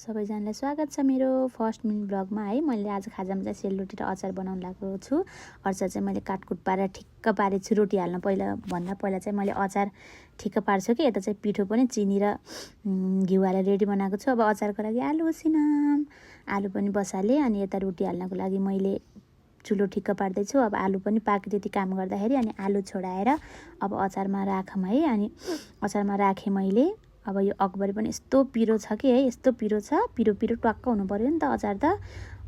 सबैजनालाई स्वागत छ मेरो फर्स्ट मिनट ब्लगमा है। मैले आज खाजामा चाहिँ सेलरोटी र अचार बनाउन लागेको छु। अचार चाहिँ मैले काटकुट पारेर ठिक्क पारेको छु। रोटी हाल्न भन्दा पहिला चाहिँ मैले अचार ठिक्क पार्छु कि यता चाहिँ पिठो पनि चिनी र घिउ हालेर रेडी बनाएको छु। अब अचारको लागि आलु उसिनम, आलु पनि बसालेँ। अनि यता रोटी हाल्नको लागि मैले चुलो ठिक्क पार्दैछु। अब आलु पनि पाके त्यति काम गर्दाखेरि अनि आलु छोडाएर अब अचारमा राखौँ है। अनि अचारमा राखेँ मैले। अब यो अकबरी पनि यस्तो पिरो छ कि है, यस्तो पिरो छ, पिरो पिरो टक्क हुनु पर्यो नि त अचार त।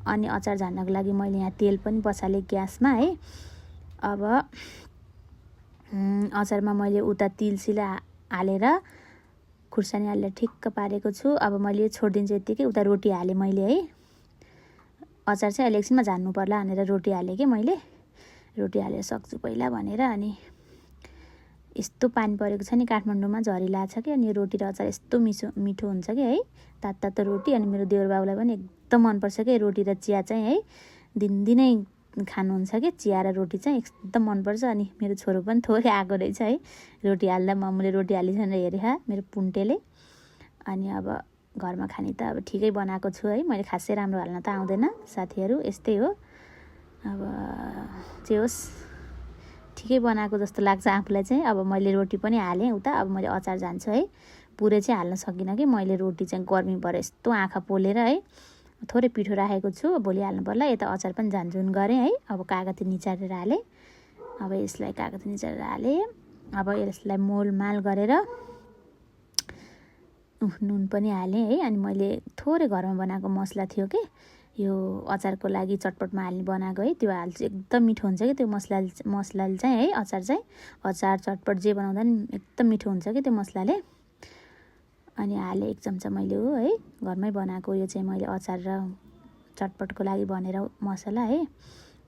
अनि अचार झार्नको लागि मैले यहाँ तेल पनि बसालेँ ग्यासमा है। अब अचारमा मैले उता तिलसिल हालेर खुर्सानी हालेर ठिक्क पारेको छु। अब मैले छोडिदिन्छु यत्तिकै। उता रोटी हालेँ मैले है। अचार चाहिँ अहिले एकछिनमा झार्नु पर्ला भनेर रोटी हालेँ कि मैले। रोटी हालेर सक्छु पहिला भनेर। अनि यस्तो पानी परेको छ नि काठमाडौँमा, झरी लाग्छ कि। अनि यो रोटी र अचार यस्तो मिठो हुन्छ कि है, तातो तातो रोटी। अनि मेरो देवर बाबुलाई पनि एकदम मनपर्छ कि रोटी र चिया चाहिँ है, दिनदिनै खानुहुन्छ कि चिया र रोटी चाहिँ एकदम मनपर्छ। अनि मेरो छोरो पनि थोरै आएको रहेछ है, रोटी हाल्दा मम्मीले रोटी हालिछन् र हेरेँ मेरो पुन्टेले। अनि अब घरमा खाने त अब ठिकै बनाएको छु है। मैले खासै राम्रो हाल्न त आउँदैन साथीहरू, यस्तै हो। अब जे होस् ठिकै बनाएको जस्तो लाग्छ आफूलाई चाहिँ। अब मैले रोटी पनि हालेँ उता। अब मैले अचार जान्छु है। पुरै चाहिँ हाल्न सकिनँ कि मैले रोटी चाहिँ गर्मी परेर यस्तो आँखा पोलेर है, थोरै पिठो राखेको छु, भोलि हाल्नु पर्ला। यता अचार पनि झानझुन गरेँ है। अब कागती निचारेर हालेँ। अब यसलाई कागती निचारेर हालेँ। अब यसलाई मोलमाल गरेर नुन पनि हालेँ है। अनि मैले थोरै घरमा बनाएको मसला थियो कि, यो अचारको लागि चटपटमा हाल्ने बनाएको है, त्यो हाल्छु। एकदम मिठो हुन्छ कि त्यो मसलाले चाहिँ है। अचार चाहिँ अचार चटपट जे बनाउँदा नि एकदम मिठो हुन्छ कि त्यो मसलाले। अनि हालेँ 1 चम्चा मैले हो है, घरमै बनाएको यो चाहिँ मैले अचार र चटपटको लागि भनेर मसला है।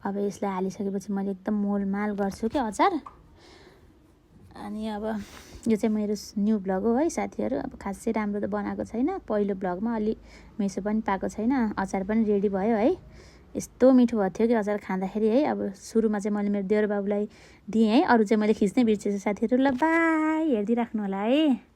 अब यसलाई हालिसकेपछि मैले एकदम मोलमाल गर्छु कि अचार। अनि अब यो चाहिँ मेरो न्यू ब्लग हो है साथीहरू। अब खासै राम्रो त बनाएको छैन, पहिलो ब्लगमा अलि मेसो पनि पाएको छैन। अचार पनि रेडी भयो है। यस्तो मिठो भएको थियो कि अचार खाँदाखेरि है। अब सुरुमा चाहिँ मैले मेरो देवर बाबुलाई दिएँ है, अरू चाहिँ मैले खिच्नै बिर्सेछु साथीहरू। ल बाई, हेरिदिइराख्नु होला है।